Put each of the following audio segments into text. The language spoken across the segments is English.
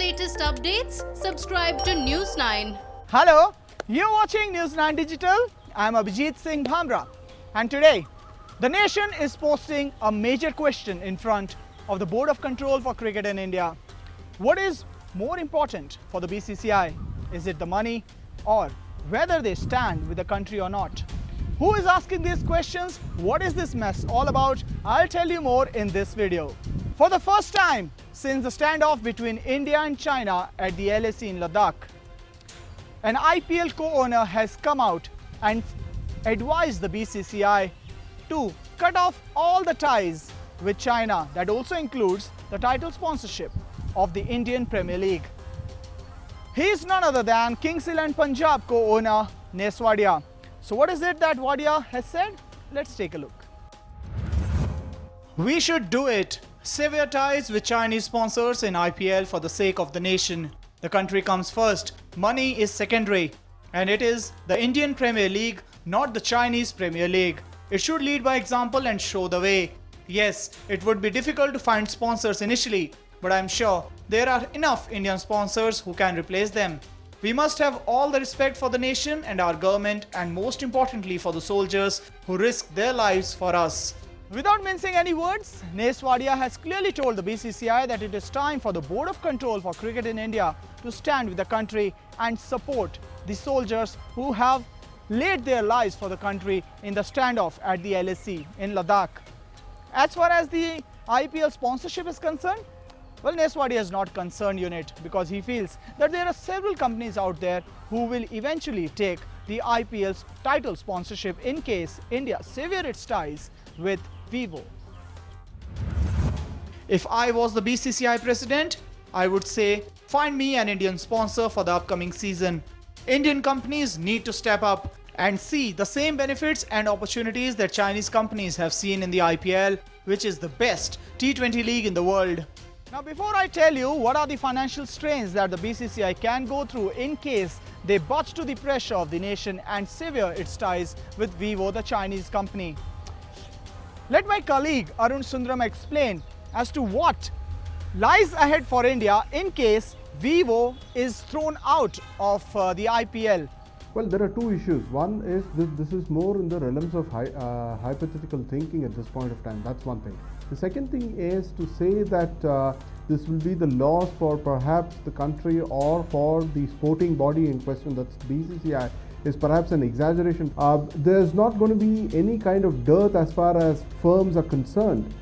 latest updates, subscribe to News 9. Hello, you're watching News 9 Digital. I'm Abhijit Singh Bhamra, and today the nation is posting a major question in front of the Board of Control for Cricket in India. What is more important for the BCCI? Is it the money or whether they stand with the country or not? Who is asking these questions? What is this mess all about? I'll tell you more in this video. For the first time since the standoff between India and China at the LAC in Ladakh, an IPL co-owner has come out and advised the BCCI to cut off all the ties with China. That also includes the title sponsorship of the Indian Premier League. He is none other than Kings and Punjab co-owner Nes Wadia. So what is it that Wadia has said? Let's take a look. We should do it. Sever ties with Chinese sponsors in IPL for the sake of the nation. The country comes first. Money is secondary. And it is the Indian Premier League, not the Chinese Premier League. It should lead by example and show the way. Yes, it would be difficult to find sponsors initially, but I'm sure there are enough Indian sponsors who can replace them. We must have all the respect for the nation and our government, and most importantly for the soldiers who risk their lives for us. Without mincing any words, Nes Wadia has clearly told the BCCI that it is time for the Board of Control for Cricket in India to stand with the country and support the soldiers who have laid their lives for the country in the standoff at the LAC in Ladakh. As far as the IPL sponsorship is concerned, well, Nes Wadia is not concerned unit because he feels that there are several companies out there who will eventually take the IPL's title sponsorship in case India sever its ties with Vivo. If I was the BCCI president, I would say find me an Indian sponsor for the upcoming season. Indian companies need to step up and see the same benefits and opportunities that Chinese companies have seen in the IPL, which is the best T20 league in the world. Now, before I tell you what are the financial strains that the BCCI can go through in case they butt to the pressure of the nation and sever its ties with Vivo, the Chinese company, let my colleague Arun Sundaram explain as to what lies ahead for India in case Vivo is thrown out of the IPL. Well, there are two issues. One is this is more in the realms of hypothetical thinking at this point of time. That's one thing. The second thing is to say that this will be the loss for perhaps the country or for the sporting body in question, that's BCCI, is perhaps an exaggeration. There's not going to be any kind of dearth as far as firms are concerned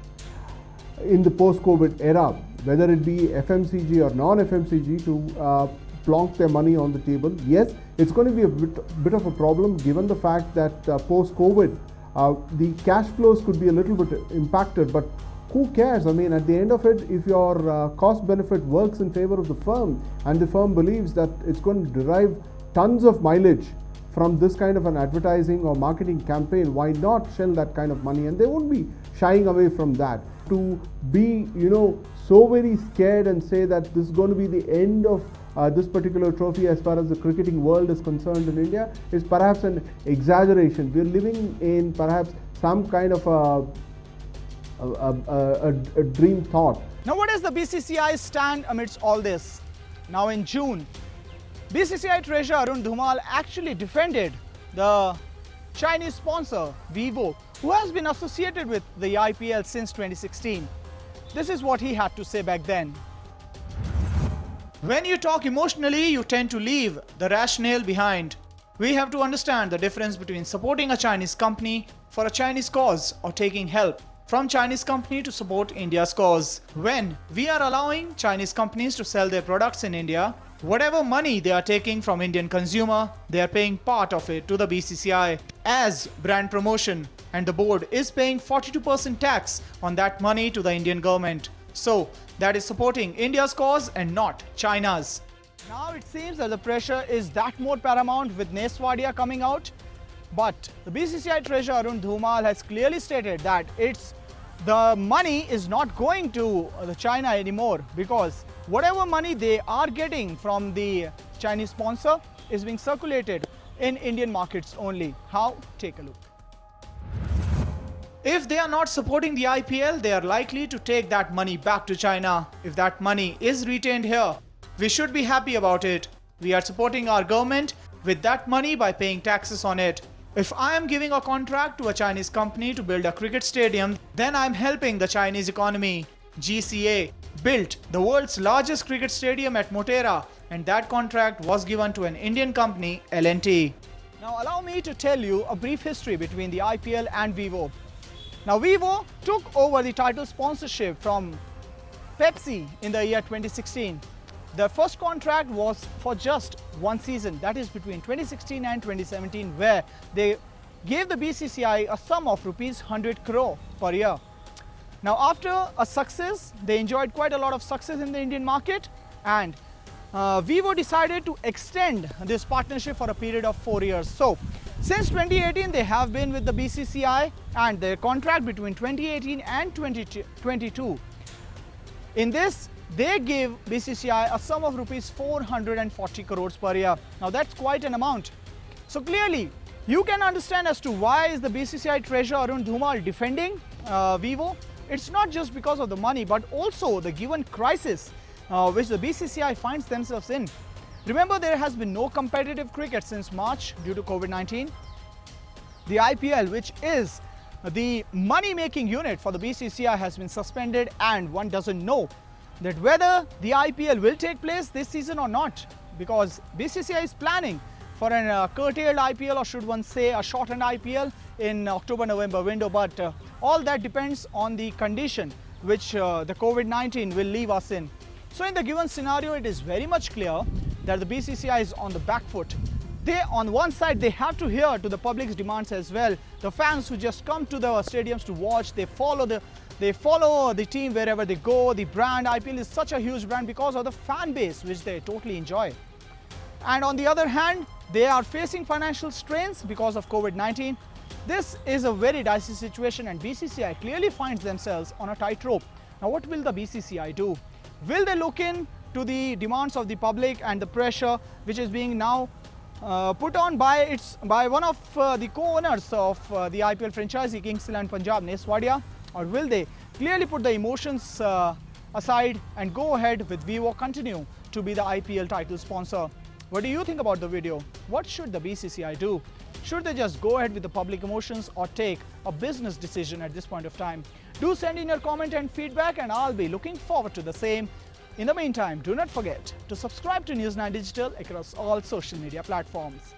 in the post-COVID era, whether it be FMCG or non-FMCG, to plonk their money on the table. Yes, it's going to be a bit of a problem given the fact that post-COVID, the cash flows could be a little bit impacted, but who cares? I mean, at the end of it, if your cost benefit works in favor of the firm and the firm believes that it's going to derive tons of mileage from this kind of an advertising or marketing campaign, why not shell that kind of money? And they won't be shying away from that. To be, so very scared and say that this is going to be the end of this particular trophy as far as the cricketing world is concerned in India is perhaps an exaggeration. We're living in perhaps some kind of a dream thought. Now, what is the BCCI stand amidst all this? Now, in June, BCCI Treasurer Arun Dhumal actually defended the Chinese sponsor Vivo, who has been associated with the IPL since 2016. This is what he had to say back then. When you talk emotionally, you tend to leave the rationale behind. We have to understand the difference between supporting a Chinese company for a Chinese cause or taking help from Chinese company to support India's cause. When we are allowing Chinese companies to sell their products in India, whatever money they are taking from Indian consumer, they are paying part of it to the BCCI as brand promotion, and the board is paying 42% tax on that money to the Indian government. So that is supporting India's cause and not China's. Now it seems that the pressure is that more paramount with Nes Wadia coming out. But the BCCI Treasurer Arun Dhumal has clearly stated that the money is not going to China anymore, because whatever money they are getting from the Chinese sponsor is being circulated in Indian markets only. How? Take a look. If they are not supporting the IPL, they are likely to take that money back to China. If that money is retained here, We should be happy about it. We are supporting our government with that money by paying taxes on it. If I am giving a contract to a Chinese company to build a cricket stadium, then I am helping the Chinese economy. GCA built the world's largest cricket stadium at Motera, and that contract was given to an Indian company, L&T. Now allow me to tell you a brief history between the IPL and Vivo. Now Vivo took over the title sponsorship from Pepsi in the year 2016. The first contract was for just one season, that is between 2016 and 2017, where they gave the BCCI a sum of rupees 100 crore per year. Now after a success, they enjoyed quite a lot of success in the Indian market, and Vivo decided to extend this partnership for a period of 4 years. So since 2018 they have been with the BCCI, and their contract between 2018 and 2022. In this, they give BCCI a sum of rupees 440 crores per year. Now that's quite an amount. So clearly, you can understand as to why is the BCCI treasurer Arun Dhumal defending Vivo. It's not just because of the money, but also the given crisis which the BCCI finds themselves in. Remember, there has been no competitive cricket since March due to COVID-19. The IPL, which is the money-making unit for the BCCI, has been suspended, and one doesn't know that whether the IPL will take place this season or not, because BCCI is planning for a curtailed IPL, or should one say a shortened IPL in October-November window, but all that depends on the condition which the COVID-19 will leave us in. So in the given scenario, it is very much clear that the BCCI is on the back foot. They, on one side, they have to hear to the public's demands as well. The fans who just come to the stadiums to watch, they follow the team wherever they go. The brand IPL is such a huge brand because of the fan base which they totally enjoy. And on the other hand, they are facing financial strains because of COVID-19. This is a very dicey situation, and BCCI clearly finds themselves on a tightrope. Now what will the BCCI do? Will they look in to the demands of the public and the pressure which is being now put on by one of the co-owners of the IPL franchisee, Kings and Punjab, Nes Wadia? Or will they clearly put the emotions aside and go ahead with Vivo continue to be the IPL title sponsor? What do you think about the video? What should the BCCI do? Should they just go ahead with the public emotions or take a business decision at this point of time? Do send in your comment and feedback, and I'll be looking forward to the same. In the meantime, do not forget to subscribe to News9 Digital across all social media platforms.